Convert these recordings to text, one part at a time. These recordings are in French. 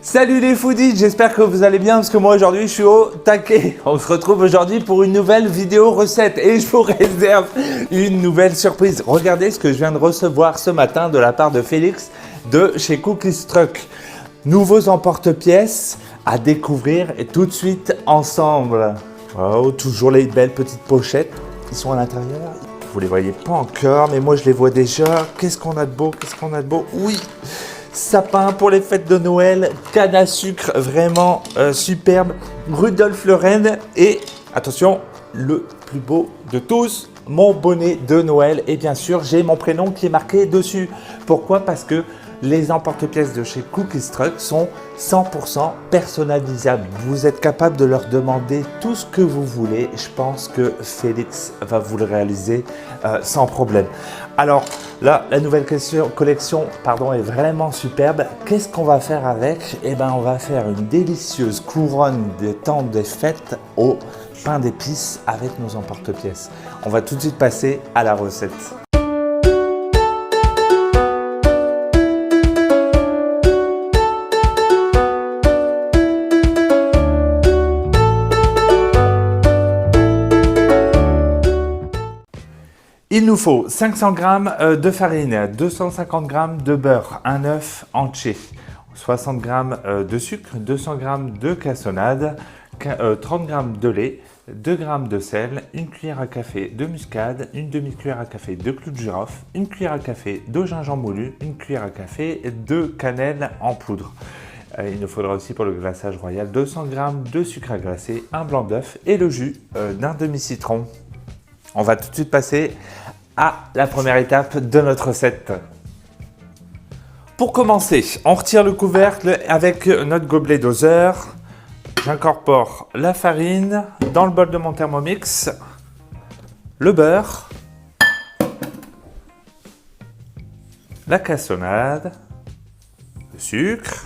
Salut les foodies, j'espère que vous allez bien parce que moi aujourd'hui je suis au taquet. On se retrouve aujourd'hui pour une nouvelle vidéo recette et je vous réserve une nouvelle surprise. Regardez ce que je viens de recevoir ce matin de la part de Félix de chez Cookies Truck. Nouveaux emporte-pièces à découvrir et tout de suite ensemble. Oh, toujours les belles petites pochettes qui sont à l'intérieur. Vous les voyez pas encore mais moi je les vois déjà. Qu'est-ce qu'on a de beau, qu'est-ce qu'on a de beau. Oui, sapin pour les fêtes de Noël, canne à sucre vraiment superbe, Rudolf le Renne et, attention, le plus beau de tous, mon bonnet de Noël. Et bien sûr, j'ai mon prénom qui est marqué dessus. Pourquoi? Parce que les emporte-pièces de chez Cookies Truck sont 100% personnalisables. Vous êtes capable de leur demander tout ce que vous voulez. Je pense que Félix va vous le réaliser sans problème. Alors là, la nouvelle collection est vraiment superbe. Qu'est-ce qu'on va faire avec? Eh bien, on va faire une délicieuse couronne des temps des fêtes au pain d'épices avec nos emporte-pièces. On va tout de suite passer à la recette. Il nous faut 500 g de farine, 250 g de beurre, un œuf entier, 60 g de sucre, 200 g de cassonade, 30 g de lait, 2 g de sel, une cuillère à café de muscade, une demi-cuillère à café de clou de girofle, une cuillère à café de gingembre moulu, une cuillère à café de cannelle en poudre. Il nous faudra aussi pour le glaçage royal 200 g de sucre à glacer, un blanc d'œuf et le jus d'un demi-citron. On va tout de suite passer à la première étape de notre recette. Pour commencer, on retire le couvercle avec notre gobelet doseur. J'incorpore la farine dans le bol de mon Thermomix, le beurre, la cassonade, le sucre.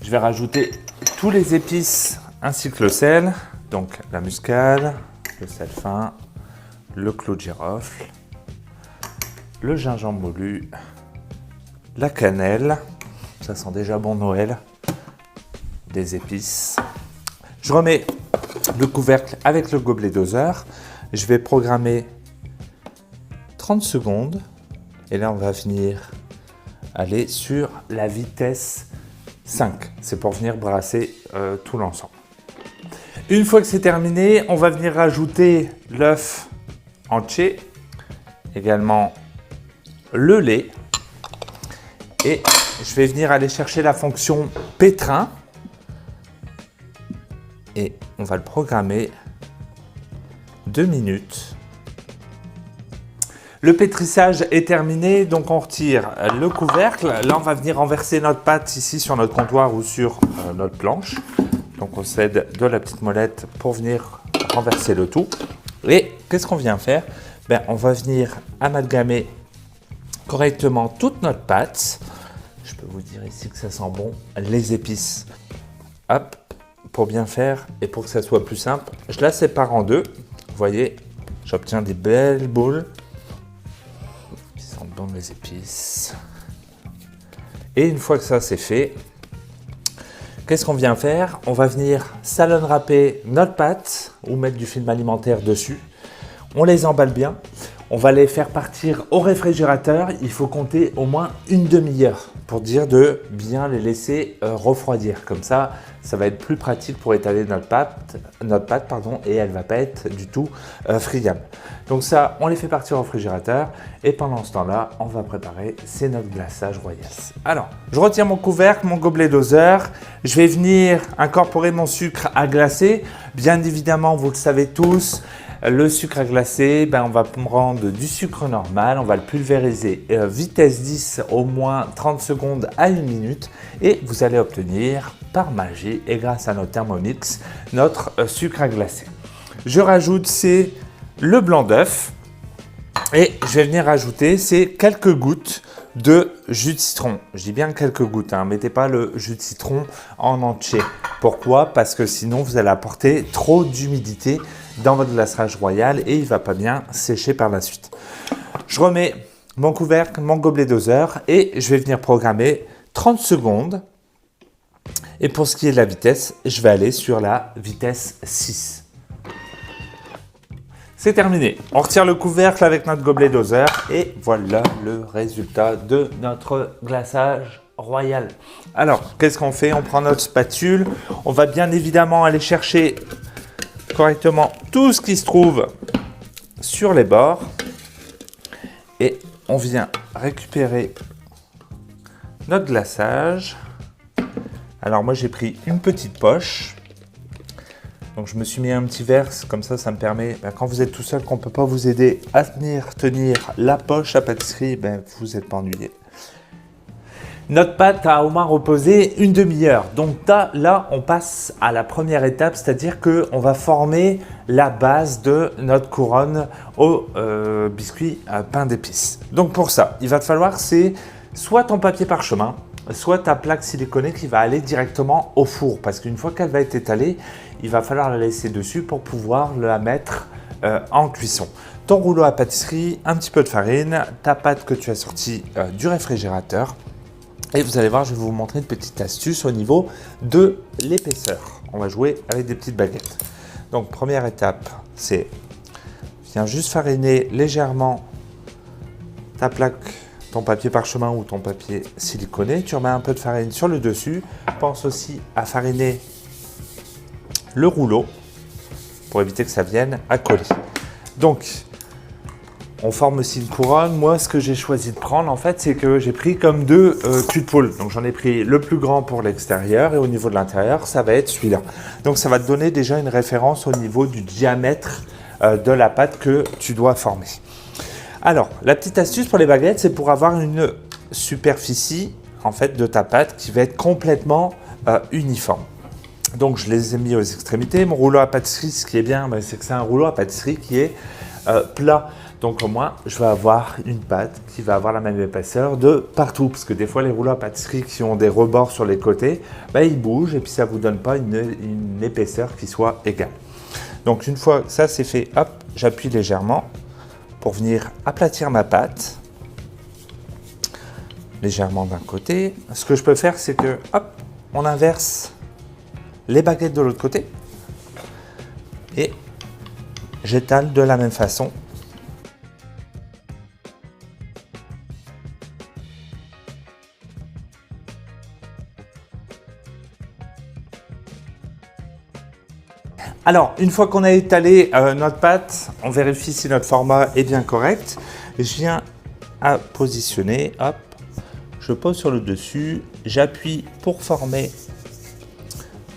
Je vais rajouter tous les épices ainsi que le sel. Donc la muscade, le sel fin, le clou de girofle, le gingembre moulu, la cannelle, ça sent déjà bon Noël, des épices. Je remets le couvercle avec le gobelet doseur. Je vais programmer 30 secondes et là on va venir aller sur la vitesse 5. C'est pour venir brasser tout l'ensemble. Une fois que c'est terminé, on va venir rajouter l'œuf entier, également le lait et je vais venir aller chercher la fonction pétrin et on va le programmer 2 minutes. Le pétrissage est terminé, donc on retire le couvercle. Là, on va venir renverser notre pâte ici sur notre comptoir ou sur notre planche. Donc on s'aide de la petite molette pour venir renverser le tout. Et qu'est-ce qu'on vient faire? On va venir amalgamer correctement toute notre pâte. Je peux vous dire ici que ça sent bon. Les épices, hop, pour bien faire et pour que ça soit plus simple, je la sépare en deux. Vous voyez, j'obtiens des belles boules qui sentent bon les épices. Et une fois que ça c'est fait, qu'est-ce qu'on vient faire? On va venir salon râper notre pâte ou mettre du film alimentaire dessus. On les emballe bien. On va les faire partir au réfrigérateur. Il faut compter au moins une demi-heure pour dire de bien les laisser refroidir. Comme ça, ça va être plus pratique pour étaler notre pâte et elle ne va pas être du tout friable. Donc ça, on les fait partir au réfrigérateur et pendant ce temps-là, on va préparer, c'est notre glaçage royal. Alors, je retire mon couvercle, mon gobelet doseur. Je vais venir incorporer mon sucre à glacer. Bien évidemment, vous le savez tous, le sucre à glacer, on va prendre du sucre normal, on va le pulvériser vitesse 10 au moins 30 secondes à 1 minute et vous allez obtenir par magie et grâce à notre Thermomix, notre sucre à glacer. Je rajoute le blanc d'œuf et je vais venir rajouter quelques gouttes de jus de citron. Je dis bien quelques gouttes, mettez pas le jus de citron en entier. Pourquoi? Parce que sinon vous allez apporter trop d'humidité dans votre glaçage royal et il ne va pas bien sécher par la suite. Je remets mon couvercle, mon gobelet doseur et je vais venir programmer 30 secondes. Et pour ce qui est de la vitesse, je vais aller sur la vitesse 6. C'est terminé. On retire le couvercle avec notre gobelet doseur et voilà le résultat de notre glaçage royal. Alors, qu'est-ce qu'on fait? On prend notre spatule. On va bien évidemment aller chercher correctement tout ce qui se trouve sur les bords. Et on vient récupérer notre glaçage. Alors moi j'ai pris une petite poche, donc je me suis mis un petit verre, comme ça me permet, quand vous êtes tout seul, qu'on ne peut pas vous aider à tenir la poche à pâtisserie, vous n'êtes pas ennuyé. Notre pâte a au moins reposé une demi-heure, donc là on passe à la première étape, c'est-à-dire qu'on va former la base de notre couronne au biscuit à pain d'épices. Donc pour ça, il va te falloir c'est soit ton papier parchemin, soit ta plaque siliconée qui va aller directement au four parce qu'une fois qu'elle va être étalée, il va falloir la laisser dessus pour pouvoir la mettre en cuisson. Ton rouleau à pâtisserie, un petit peu de farine, ta pâte que tu as sortie du réfrigérateur et vous allez voir, je vais vous montrer une petite astuce au niveau de l'épaisseur. On va jouer avec des petites baguettes. Donc première étape, c'est viens juste fariner légèrement ta plaque, ton papier parchemin ou ton papier siliconé, tu remets un peu de farine sur le dessus. Pense aussi à fariner le rouleau pour éviter que ça vienne à coller. Donc, on forme aussi une couronne. Moi, ce que j'ai choisi de prendre, en fait, c'est que j'ai pris comme deux culs de poule. Donc, j'en ai pris le plus grand pour l'extérieur et au niveau de l'intérieur, ça va être celui-là. Donc, ça va te donner déjà une référence au niveau du diamètre de la pâte que tu dois former. Alors, la petite astuce pour les baguettes, c'est pour avoir une superficie en fait, de ta pâte qui va être complètement uniforme. Donc, je les ai mis aux extrémités. Mon rouleau à pâtisserie, ce qui est bien, c'est que c'est un rouleau à pâtisserie qui est plat. Donc, au moins, je vais avoir une pâte qui va avoir la même épaisseur de partout. Parce que des fois, les rouleaux à pâtisserie qui ont des rebords sur les côtés, ils bougent et puis ça ne vous donne pas une épaisseur qui soit égale. Donc, une fois que ça c'est fait, hop, j'appuie légèrement pour venir aplatir ma pâte, légèrement d'un côté. Ce que je peux faire, c'est que, hop, on inverse les baguettes de l'autre côté et j'étale de la même façon. Alors, une fois qu'on a étalé notre pâte, on vérifie si notre format est bien correct. Je viens à positionner, hop, je pose sur le dessus, j'appuie pour former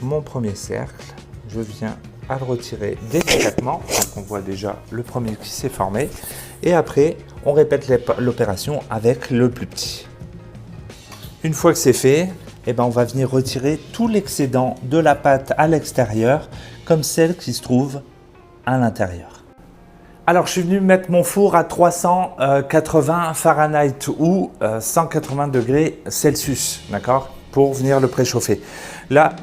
mon premier cercle. Je viens à le retirer délicatement, donc on voit déjà le premier qui s'est formé. Et après, on répète l'opération avec le plus petit. Une fois que c'est fait, on va venir retirer tout l'excédent de la pâte à l'extérieur, comme celle qui se trouve à l'intérieur. Alors, je suis venu mettre mon four à 380 Fahrenheit ou 180 degrés Celsius, d'accord, pour venir le préchauffer. Là,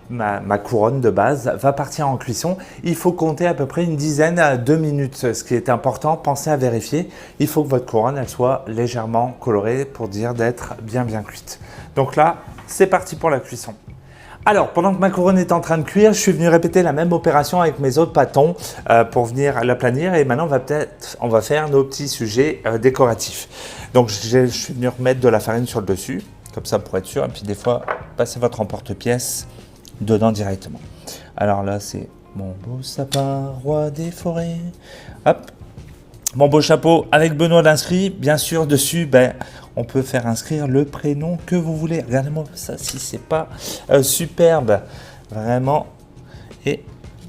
ma couronne de base va partir en cuisson. Il faut compter à peu près une dizaine de minutes. Ce qui est important, pensez à vérifier. Il faut que votre couronne elle soit légèrement colorée pour dire d'être bien cuite. Donc là, c'est parti pour la cuisson. Alors, pendant que ma couronne est en train de cuire, je suis venu répéter la même opération avec mes autres pâtons pour venir l'aplanir. Et maintenant, on va faire nos petits sujets décoratifs. Donc, je suis venu remettre de la farine sur le dessus, comme ça pour être sûr. Et puis, des fois, passez votre emporte-pièce dedans directement. Alors là, c'est mon beau sapin, roi des forêts. Hop, mon beau chapeau avec Benoît d'inscrit. Bien sûr, dessus, on peut faire inscrire le prénom que vous voulez. Regardez-moi ça, si c'est pas superbe, vraiment. Et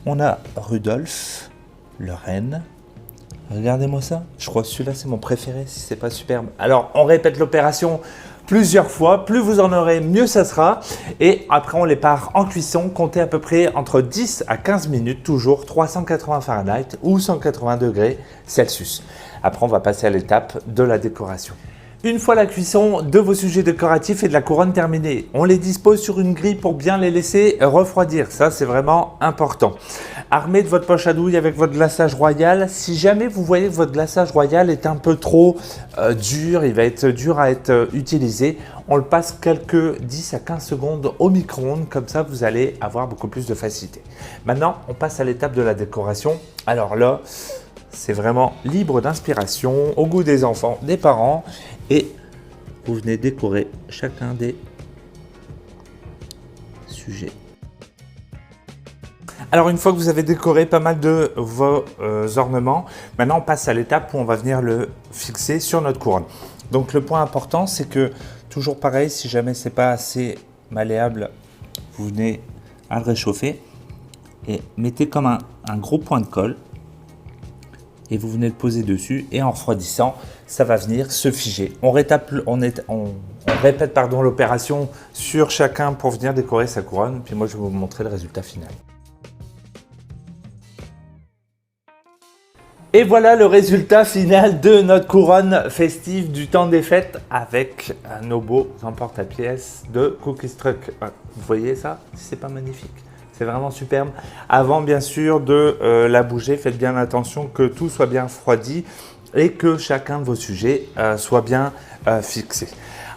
on a Rudolf, le renne. Regardez-moi ça. Je crois que celui-là, c'est mon préféré, si c'est pas superbe. Alors, on répète l'opération plusieurs fois. Plus vous en aurez, mieux ça sera. Et après, on les part en cuisson. Comptez à peu près entre 10 à 15 minutes, toujours 380 Fahrenheit ou 180 degrés Celsius. Après, on va passer à l'étape de la décoration. Une fois la cuisson de vos sujets décoratifs et de la couronne terminée, on les dispose sur une grille pour bien les laisser refroidir. Ça, c'est vraiment important. armé de votre poche à douille avec votre glaçage royal. Si jamais vous voyez que votre glaçage royal est un peu trop dur, il va être dur à être utilisé, on le passe quelques 10 à 15 secondes au micro-ondes, comme ça vous allez avoir beaucoup plus de facilité. Maintenant, on passe à l'étape de la décoration. Alors là, c'est vraiment libre d'inspiration, au goût des enfants, des parents, et vous venez décorer chacun des sujets. Alors une fois que vous avez décoré pas mal de vos ornements, maintenant on passe à l'étape où on va venir le fixer sur notre couronne. Donc le point important, c'est que toujours pareil, si jamais c'est pas assez malléable, vous venez à le réchauffer et mettez comme un gros point de colle et vous venez le poser dessus, et en refroidissant, ça va venir se figer. On répète l'opération sur chacun pour venir décorer sa couronne, puis moi je vais vous montrer le résultat final. Et voilà le résultat final de notre couronne festive du temps des fêtes avec nos beaux emporte-pièces de Cookies Truck. Vous voyez ça? C'est pas magnifique? C'est vraiment superbe. Avant bien sûr de la bouger, faites bien attention que tout soit bien refroidi et que chacun de vos sujets soit bien fixé.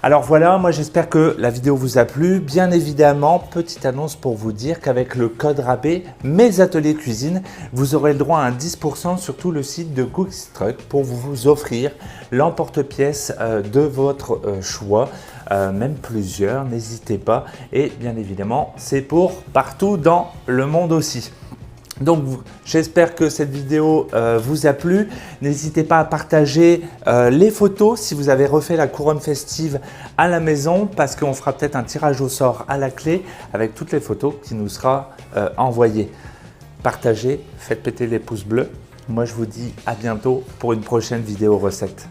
Alors voilà, moi j'espère que la vidéo vous a plu. Bien évidemment, petite annonce pour vous dire qu'avec le code rabais Mes Ateliers Cuisine, vous aurez le droit à un 10% sur tout le site de Cookies Truck pour vous offrir l'emporte-pièce de votre choix, même plusieurs, n'hésitez pas. Et bien évidemment, c'est pour partout dans le monde aussi. Donc j'espère que cette vidéo vous a plu. N'hésitez pas à partager les photos si vous avez refait la couronne festive à la maison, parce qu'on fera peut-être un tirage au sort à la clé avec toutes les photos qui nous sera envoyées. Partagez, faites péter les pouces bleus. Moi je vous dis à bientôt pour une prochaine vidéo recette.